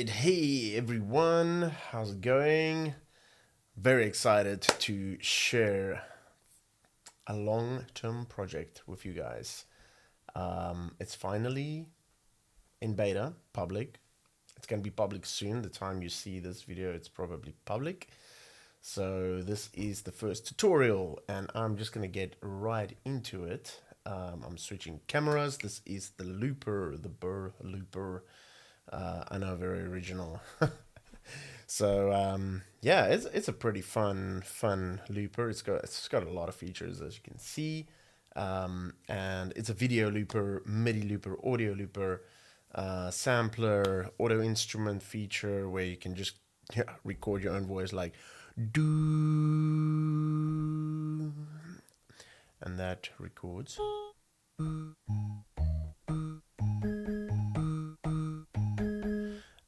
right, hey everyone, how's it going? Very excited to share a long-term project with you guys. It's finally in beta, public. It's going to be public soon. The time you see this video, it's probably public. So this is the first tutorial, and I'm just going to get right into it. I'm switching cameras. This is the looper, the Buhr looper. I know, very original. So yeah, it's a pretty fun looper. It's got a lot of features, as you can see, and it's a video looper, MIDI looper, audio looper, sampler, auto instrument feature where you can just record your own voice like do, and that records.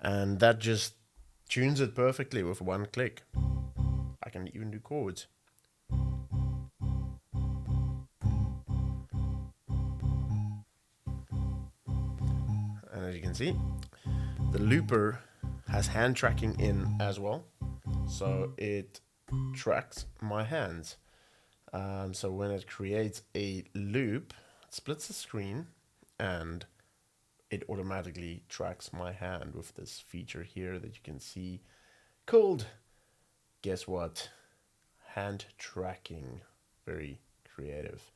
And that just tunes it perfectly with one click. I can even do chords. And as you can see, the looper has hand tracking in as well. So it tracks my hands. So when it creates a loop, it splits the screen and it automatically tracks my hand with this feature here that you can see called, guess what? Hand tracking. Very creative.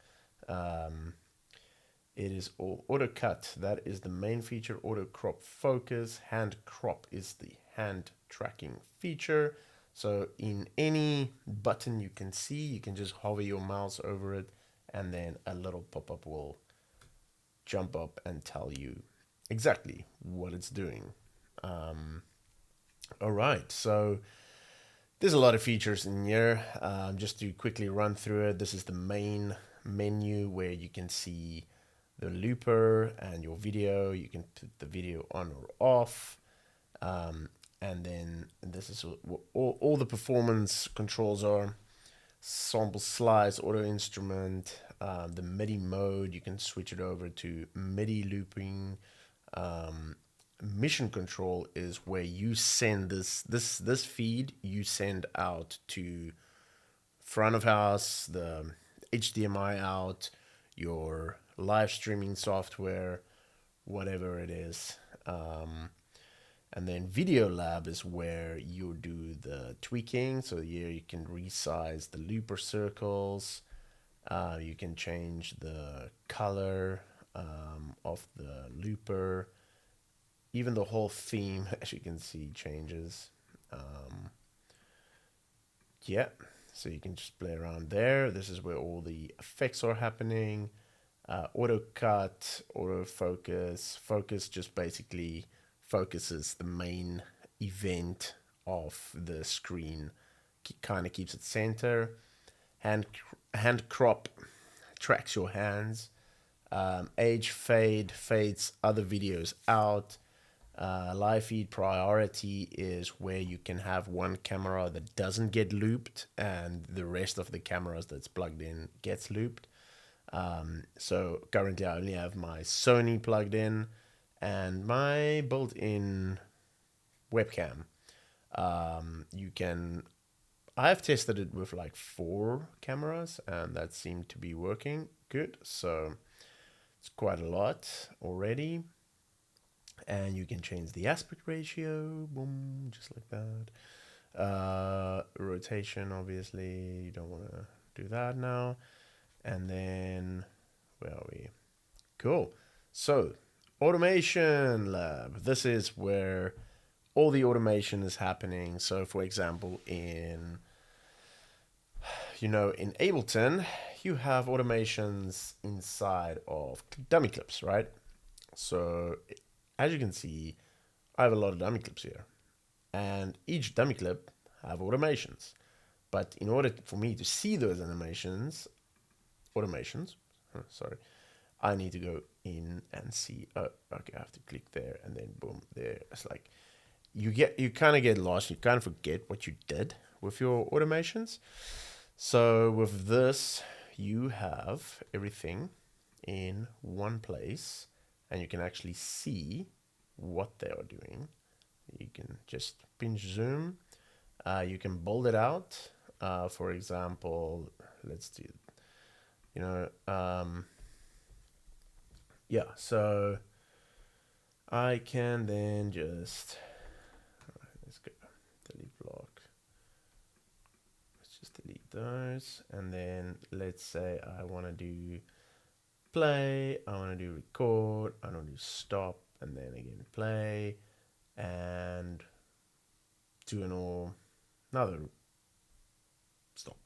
It is all auto cut. That is the main feature. Auto crop focus. Hand crop is the hand tracking feature. So in any button you can see, you can just hover your mouse over it, and then a little pop-up will jump up and tell you exactly what it's doing. All right, so there's a lot of features in here. Just to quickly run through it, this is the main menu where you can see the looper and your video. You can put the video on or off. And then this is what all the performance controls are. Sample slice, auto instrument, the MIDI mode. You can switch it over to MIDI looping. Mission control is where you send this feed you send out to front of house, the HDMI out, your live streaming software, whatever it is. And then Video Lab is where you do the tweaking. So here you can resize the looper circles. You can change the color of the looper. Even the whole theme, as you can see, changes. Yeah, so you can just play around there. This is where all the effects are happening. Auto cut, auto focus. Focus just basically focuses the main event of the screen, kind of keeps it center. Hand crop tracks your hands. Age fade fades other videos out. Live feed priority is where you can have one camera that doesn't get looped and the rest of the cameras that's plugged in gets looped. So currently I only have my Sony plugged in and my built-in webcam. I've tested it with like 4 cameras and that seemed to be working good. So it's quite a lot already. And you can change the aspect ratio, boom, just like that. Rotation, obviously, you don't want to do that now. And then, where are we? Cool. So, Automation Lab. This is where all the automation is happening. So, for example, in Ableton, you have automations inside of dummy clips, right? So, as you can see, I have a lot of dummy clips here, and each dummy clip have automations. But in order for me to see those automations, I need to go in and see. Oh, okay, I have to click there, and then boom, there. It's like you kind of get lost. You kind of forget what you did with your automations. So with this, you have everything in one place, and you can actually see what they are doing. You can just pinch zoom. You can bold it out. For example, let's do, yeah, so I can then just, let's go, delete block. Let's just delete those. And then let's say I want to do play, I want to do record, I want to do stop, and then again play, and do another stop.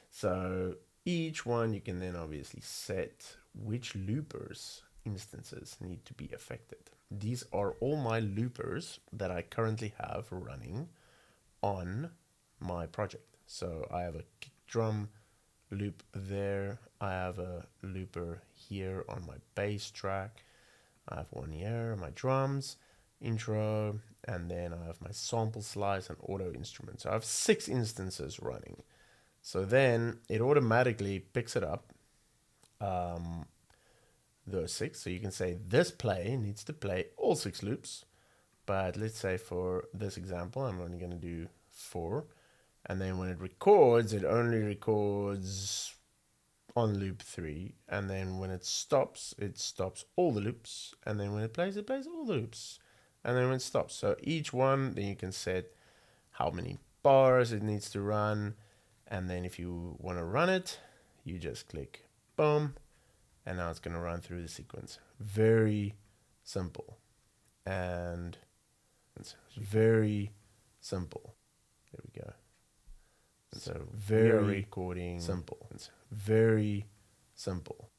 So each one you can then obviously set which loopers instances need to be affected. These are all my loopers that I currently have running on my project. So I have a kick drum loop there. I have a looper here on my bass track. I have one here, my drums, intro, and then I have my sample slice and auto instrument. So I have 6 instances running. So then it automatically picks it up, those 6. So you can say this play needs to play all 6 loops. But let's say for this example, I'm only going to do 4. And then when it records, it only records on loop 3. And then when it stops all the loops. And then when it plays all the loops. And then when it stops. So each one, then you can set how many bars it needs to run. And then if you want to run it, you just click boom. And now it's going to run through the sequence. Very simple. And it's very simple. There we go. So very recording simple. It's very simple.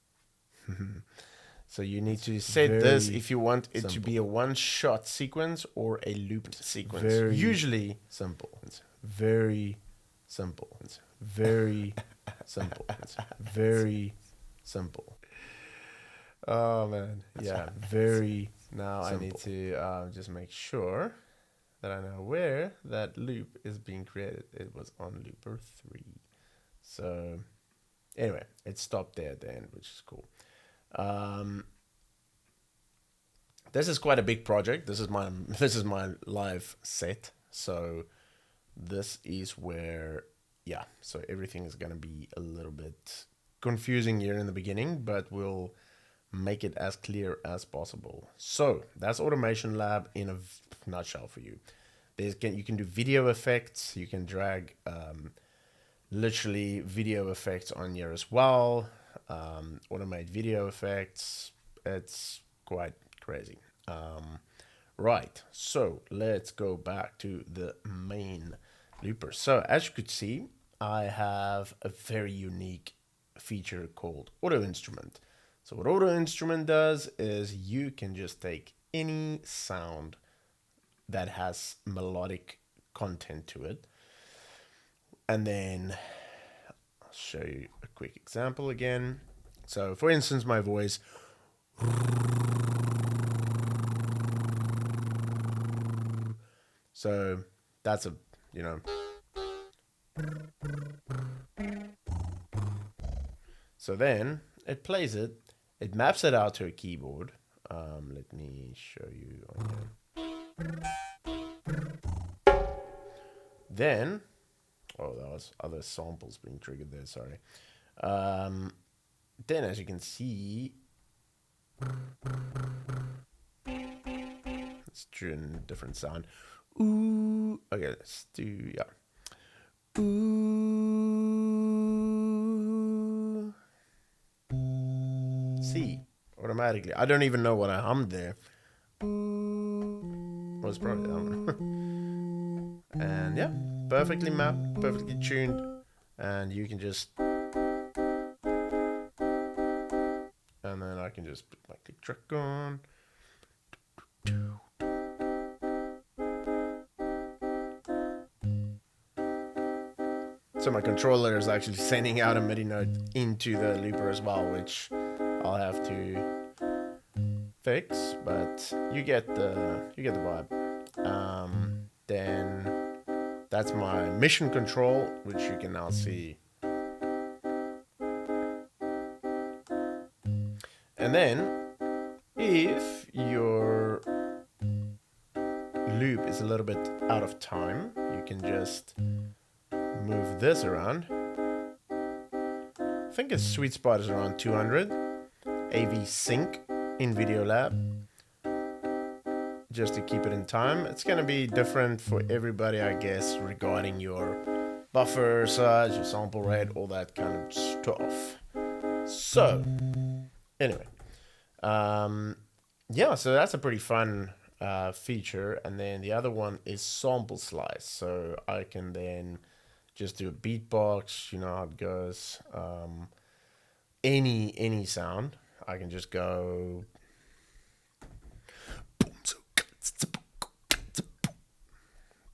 So you need to set this if you want it to be a one-shot sequence or a looped sequence. Very usually simple. It's very simple. It's very simple. It's very simple. Oh man, yeah, very. Now simple. I need to just make sure that I know where that loop is being created. It was on looper 3. So anyway, it stopped there at the end, which is cool. This is quite a big project. This is my live set. So this is where, yeah, so everything is going to be a little bit confusing here in the beginning, but we'll make it as clear as possible. So that's Automation Lab in a nutshell for you. You can do video effects. You can drag literally video effects on here as well. Automate video effects. It's quite crazy. Right, so let's go back to the main looper. So as you could see, I have a very unique feature called auto instrument. So what auto instrument does is you can just take any sound that has melodic content to it. And then I'll show you a quick example again. So for instance, my voice. So that's a, so then it plays it. It maps it out to a keyboard. Let me show you on here. Then, oh, that was other samples being triggered there, sorry. Then as you can see, let's do a different sound. Ooh, okay, let's do, yeah. Ooh. See, automatically. I don't even know what I hummed there. Was probably that one. And yeah, perfectly mapped, perfectly tuned, and you can just, and then I can just put my click track on. So my controller is actually sending out a MIDI note into the looper as well, which I'll have to fix, but you get the vibe. Then that's my mission control, which you can now see. And then if your loop is a little bit out of time, you can just move this around. I think its sweet spot is around 200. AV sync in Video Lab, just to keep it in time. It's gonna be different for everybody, I guess, regarding your buffer size, your sample rate, all that kind of stuff. So, anyway, yeah, so that's a pretty fun feature. And then the other one is sample slice. So I can then just do a beatbox, you know how it goes. Any sound, I can just go.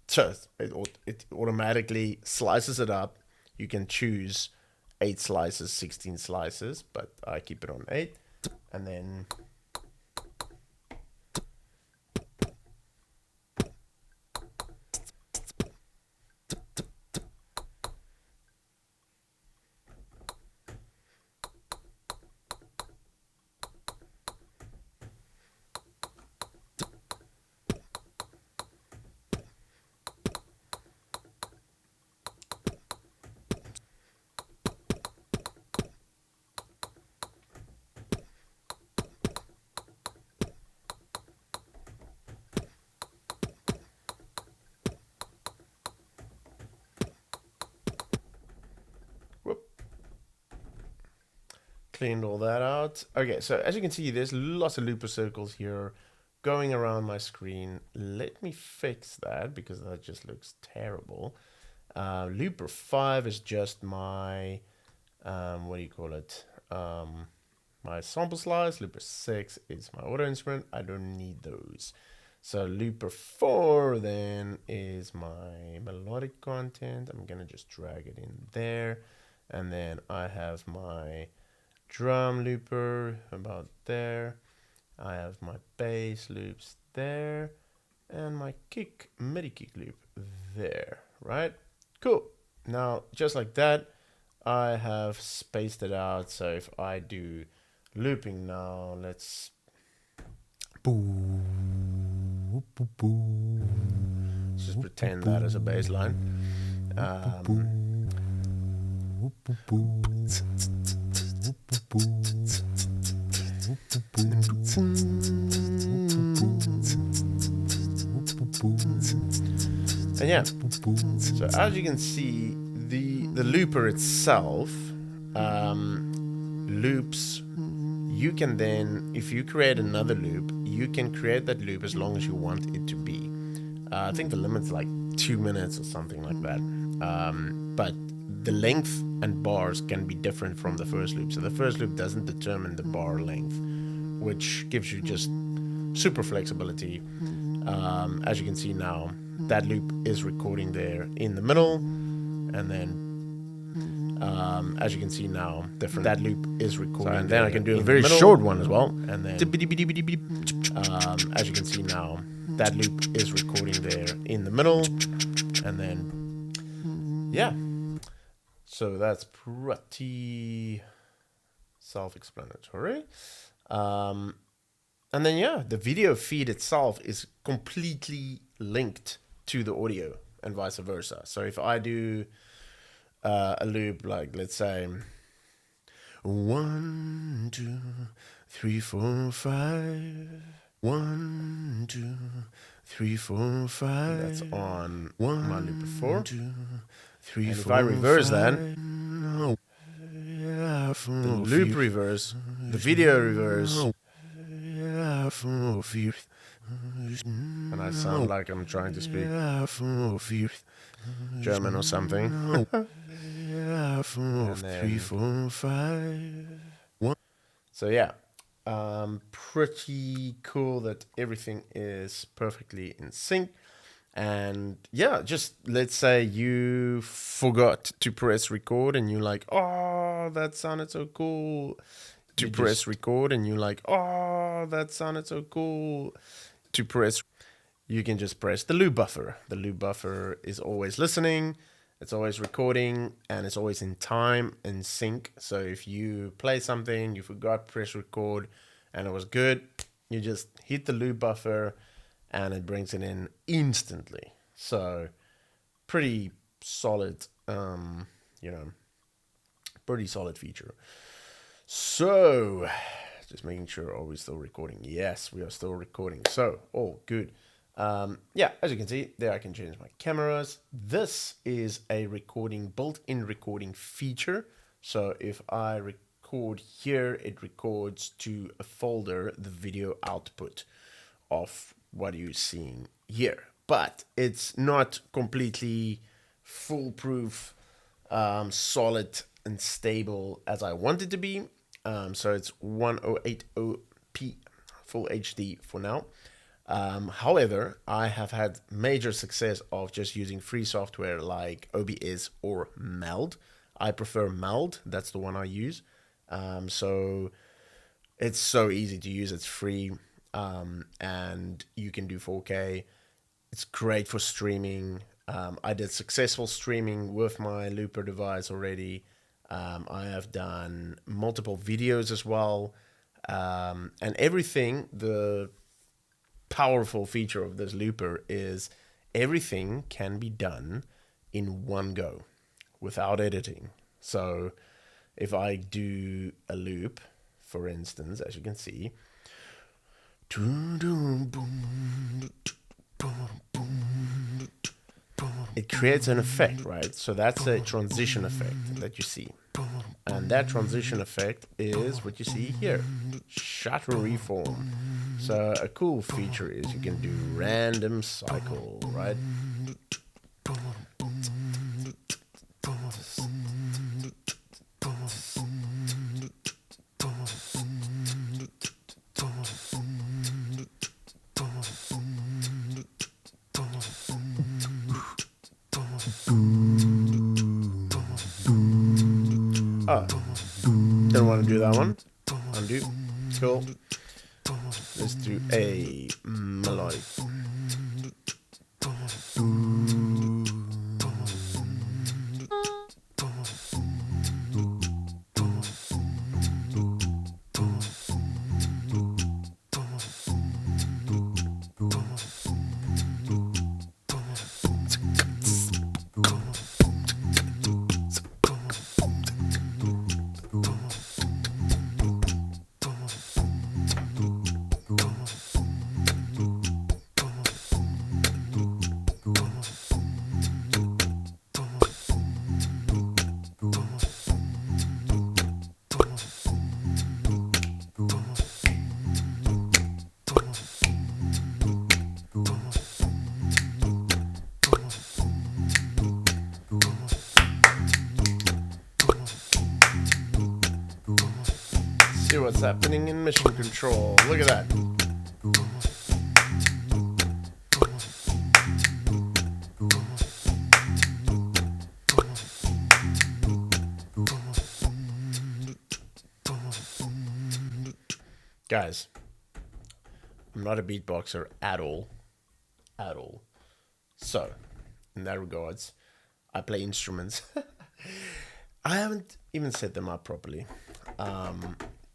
So it automatically slices it up. You can choose 8 slices, 16 slices, but I keep it on 8. And then cleaned all that out. Okay, so as you can see, there's lots of looper circles here going around my screen. Let me fix that because that just looks terrible. Looper 5 is just my, what do you call it? My sample slice. Looper 6 is my auto instrument. I don't need those. So looper 4 then is my melodic content. I'm gonna just drag it in there. And then I have my drum looper about there. I have my bass loops there. And my kick, MIDI kick loop there, right? Cool. Now, just like that, I have spaced it out. So if I do looping now, let's just pretend that as a bass line. And yeah, so as you can see, the looper itself loops. You can then, if you create another loop, you can create that loop as long as you want it to be. I think the limit's like 2 minutes or something like that. But the length and bars can be different from the first loop. So the first loop doesn't determine the bar length, which gives you just super flexibility. As you can see now, that loop is recording there in the middle, and then as you can see now, that loop is recording. And then I can do a very short one as well, and then as you can see now, that loop is recording there in the middle, and then yeah. So that's pretty self-explanatory. And then yeah, the video feed itself is completely linked to the audio and vice versa. So if I do a loop like, let's say 1 2 3 4 5, 1 2 3 4 5, that's on my loop before. 2 3 and 4, if I reverse that, the loop reverse, the video reverse, and I sound like I'm trying to speak German or something. So yeah, pretty cool that everything is perfectly in sync. And yeah, just let's say you forgot to press record and you're like, oh, that sounded so cool. To press record and you're like, oh, that sounded so cool. To press, you can just press the loop buffer. The loop buffer is always listening, it's always recording, and it's always in time and sync. So if you play something, you forgot to press record and it was good, you just hit the loop buffer and it brings it in instantly. So pretty solid, you know, pretty solid feature. So just making sure, are we still recording? Yes, we are still recording. So all good. Yeah, as you can see there, I can change my cameras. This is a built-in recording feature. So if I record here, it records to a folder the video output of what you're seeing here. But it's not completely foolproof, solid and stable as I want it to be. So it's 1080p full HD for now. However, I have had major success of just using free software like OBS or Meld. I prefer Meld. That's the one I use. So it's so easy to use. It's free, and you can do 4K. It's great for streaming. I did successful streaming with my Looper device already. I have done multiple videos as well. And everything, the powerful feature of this Looper is everything can be done in one go without editing. So if I do a loop, for instance, as you can see, it creates an effect, right? So that's a transition effect that you see. And that transition effect is what you see here, shutter reform. So a cool feature is you can do random cycle, right? Oh, didn't want to do that one. Undo. Cool. Let's do a melodic. See what's happening in mission control. Look at that. Guys, I'm not a beatboxer at all. At all. So, in that regards, I play instruments. I haven't even set them up properly.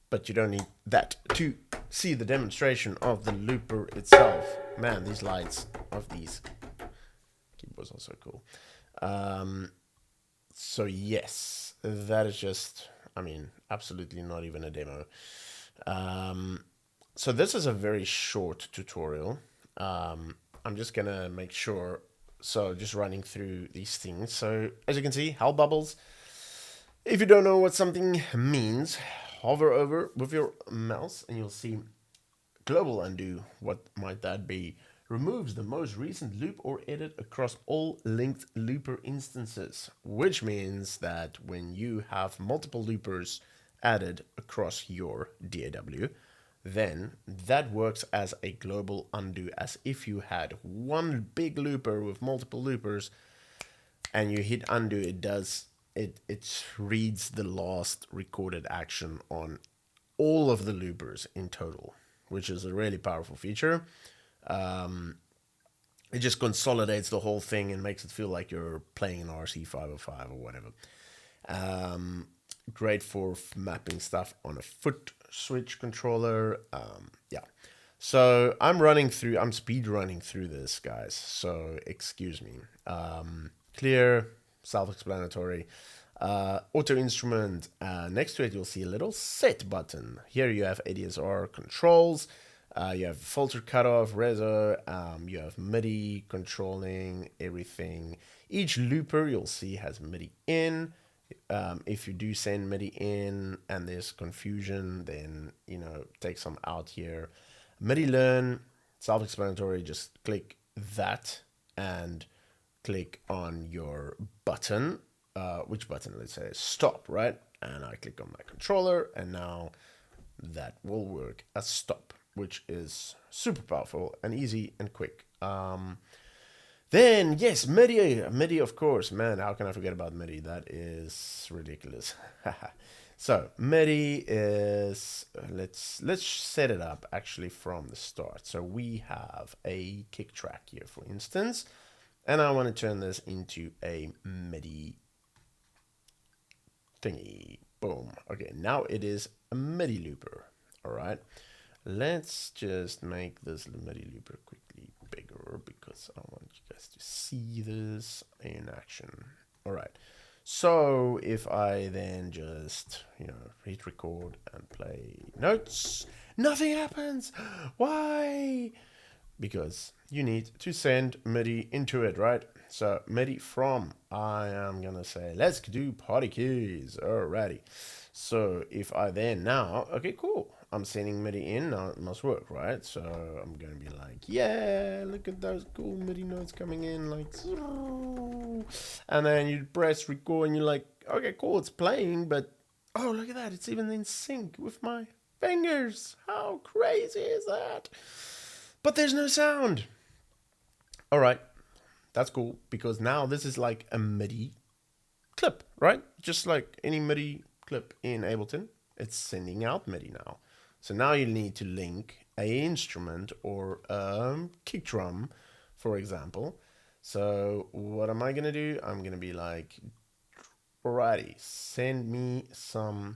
But you don't need that to see the demonstration of the Looper itself. Man, these lights of these keyboards are so cool. So yes, that is just, I mean, absolutely not even a demo. So this is a very short tutorial. I'm just gonna make sure, so just running through these things. So as you can see, hell bubbles. If you don't know what something means, hover over with your mouse and you'll see global undo. What might that be? Removes the most recent loop or edit across all linked looper instances, which means that when you have multiple loopers added across your DAW, then that works as a global undo, as if you had one big looper with multiple loopers and you hit undo. It reads the last recorded action on all of the loopers in total, which is a really powerful feature. It just consolidates the whole thing and makes it feel like you're playing an RC505 or whatever. Great for mapping stuff on a foot switch controller. Yeah. So I'm speed running through this, guys. So excuse me. Clear, self-explanatory. Auto instrument. Next to it, you'll see a little set button. Here you have ADSR controls. You have filter cutoff, reso. You have MIDI controlling everything. Each looper you'll see has MIDI in. If you do send MIDI in and there's confusion, then take some out here. MIDI learn, self-explanatory. Just click that and click on your button. Which button? Let's say stop, right? And I click on my controller, and now that will work as stop, which is super powerful and easy and quick. Then yes, MIDI of course, man. How can I forget about MIDI? That is ridiculous. So MIDI is let's set it up actually from the start. So we have a kick track here, for instance, and I want to turn this into a MIDI thingy. Boom. Okay, now it is a MIDI looper. All right. Let's just make this MIDI looper quickly bigger because I want you guys to see this in action. All right. So if I then just, hit record and play notes, nothing happens. Why? Because you need to send MIDI into it, right? So MIDI from, I am going to say, let's do party keys. Alrighty. So if I then now, okay, cool. I'm sending MIDI in, now it must work, right? So I'm going to be like, yeah, look at those cool MIDI notes coming in, like, and then you press record and you're like, okay, cool, it's playing, but, oh, look at that, it's even in sync with my fingers. How crazy is that? But there's no sound. All right, that's cool, because now this is like a MIDI clip, right? Just like any MIDI clip in Ableton, it's sending out MIDI now. So now you need to link a instrument or a kick drum, for example. So what am I gonna do? I'm gonna be like, alrighty, send me some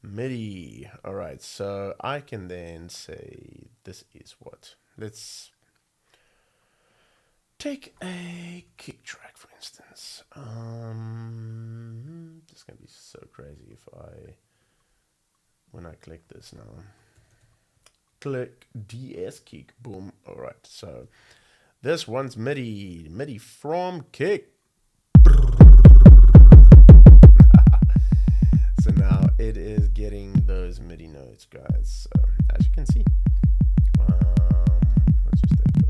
MIDI. All right, so I can then say this is what. Let's take a kick track, for instance. This is gonna be so crazy if when I click this now. Click DS kick, boom. All right, so this one's MIDI from kick. So now it is getting those MIDI notes, guys. So as you can see, let's just take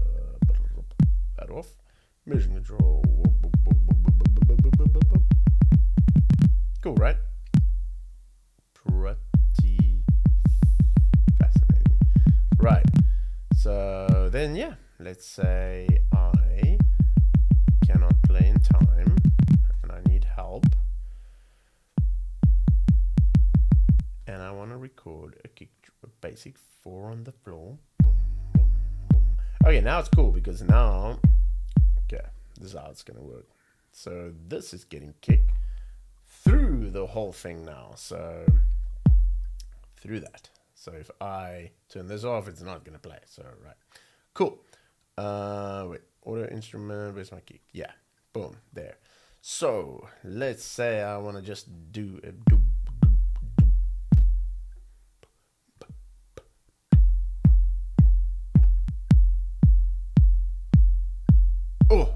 that off. Mission control. Cool, right? Pretty fascinating. Right. So then, yeah, let's say I cannot play in time and I need help. And I want to record a basic 4 on the floor. Boom, boom, boom. Okay, now it's cool because now, okay, this is how it's going to work. So this is getting kicked through the whole thing now. So through that. So if I turn this off, it's not going to play. So, right. Cool. Wait, auto instrument, where's my kick? Yeah, boom, there. So let's say I want to just do a doop. Oh,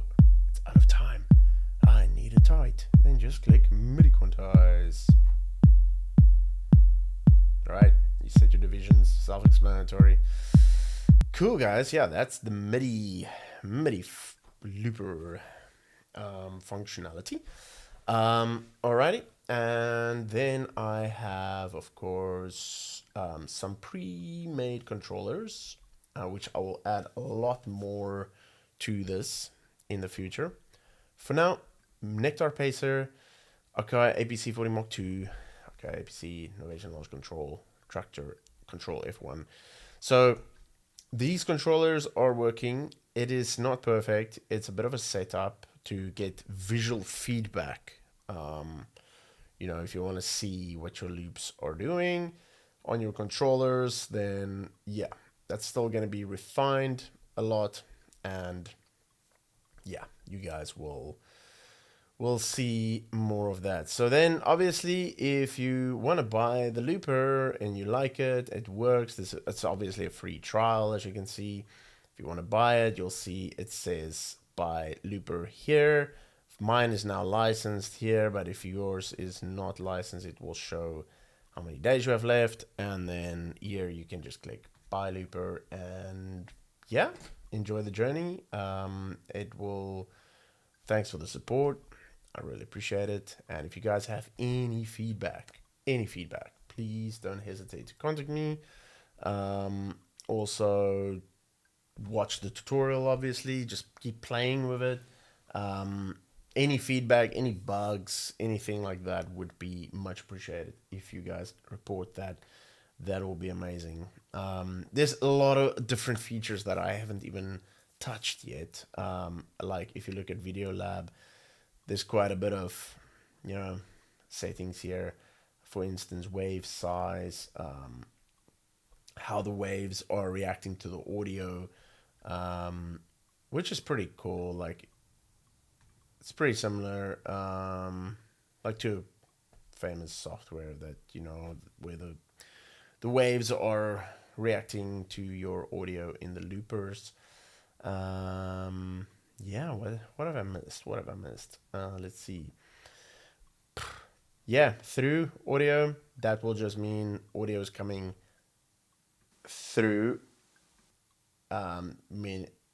it's out of time. I need a tight. Then just click MIDI quantize. Right, you set your divisions, self-explanatory. Cool, guys. Yeah, that's the MIDI looper functionality. Alrighty, and then I have, of course, some pre-made controllers, which I will add a lot more to this in the future. For now, Nectar Pacer, okay, APC 40 Mark 2, okay, APC Innovation Launch Control, Tractor Control F1. So these controllers are working. It is not perfect. It's a bit of a setup to get visual feedback. If you want to see what your loops are doing on your controllers, then yeah, that's still going to be refined a lot, and yeah, you guys will see more of that. So then obviously if you want to buy the looper and you like it, it works, it's obviously a free trial, as you can see. If you want to buy it, you'll see it says buy looper here. Mine is now licensed here, but if yours is not licensed, it will show how many days you have left, and then here you can just click buy looper, and yeah, enjoy the journey. It will Thanks for the support. I really appreciate it. And if you guys have any feedback, please don't hesitate to contact me. Also, watch the tutorial, obviously. Just keep playing with it. Any feedback, any bugs, anything like that would be much appreciated. If you guys report that, that will be amazing. There's a lot of different features that I haven't even touched yet. Like if you look at Video Lab, there's quite a bit of, settings here. For instance, wave size, how the waves are reacting to the audio, which is pretty cool. Like, it's pretty similar, like to famous software that, where the waves are reacting to your audio in the loopers. Yeah, what have I missed? What have I missed? Let's see. Yeah, through audio, that will just mean audio is coming through. I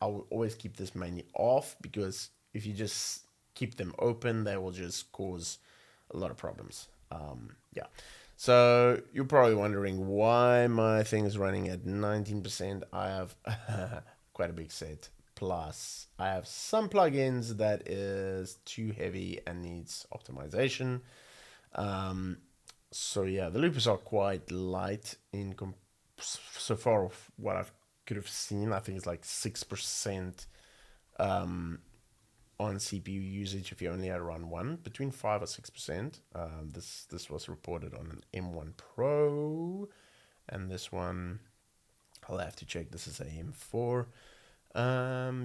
will always keep this mainly off, because if you just keep them open, they will just cause a lot of problems. Yeah. So you're probably wondering why my thing is running at 19%. I have quite a big set. Plus, I have some plugins that is too heavy and needs optimization. So yeah, the loopers are quite light so far of what I could have seen. I think it's like 6% on CPU usage if you only had run one, between 5 or 6%. This was reported on an M1 Pro, and this one I'll have to check. This is a M4.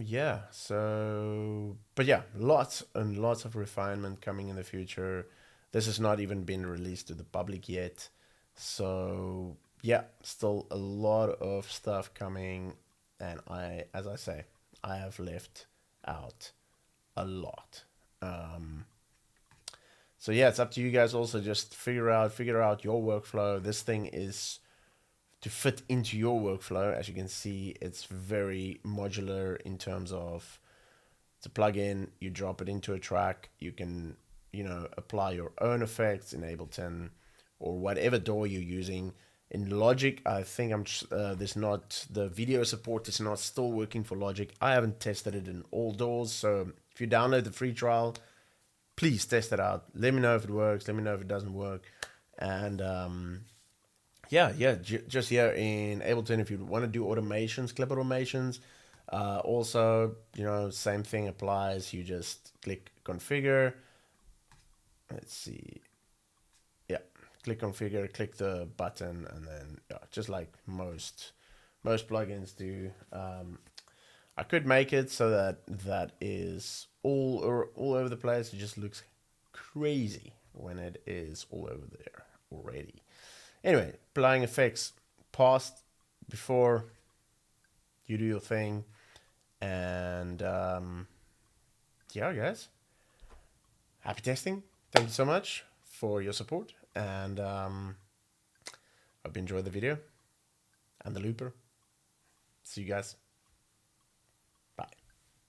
Yeah, so, but yeah, lots and lots of refinement coming in the future. This has not even been released to the public yet. So yeah, still a lot of stuff coming. And as I say, I have left out a lot. So yeah, it's up to you guys also. Just figure out your workflow. This thing is to fit into your workflow. As you can see, it's very modular in terms of it's a plugin. You drop it into a track. You can, apply your own effects in Ableton or whatever DAW you're using. In Logic, I think there's not, the video support is not still working for Logic. I haven't tested it in all DAWs, so if you download the free trial, please test it out. Let me know if it works. Let me know if it doesn't work. And just here in Ableton, if you want to do automations, clip automations, also, same thing applies. You just click configure. Let's see. Yeah, click configure, click the button, and then just like most plugins do. I could make it so that is all over the place. It just looks crazy when it is all over there already. Anyway, applying effects past, before, you do your thing. And yeah, guys, happy testing. Thank you so much for your support, and hope you enjoyed the video and the looper. See you guys.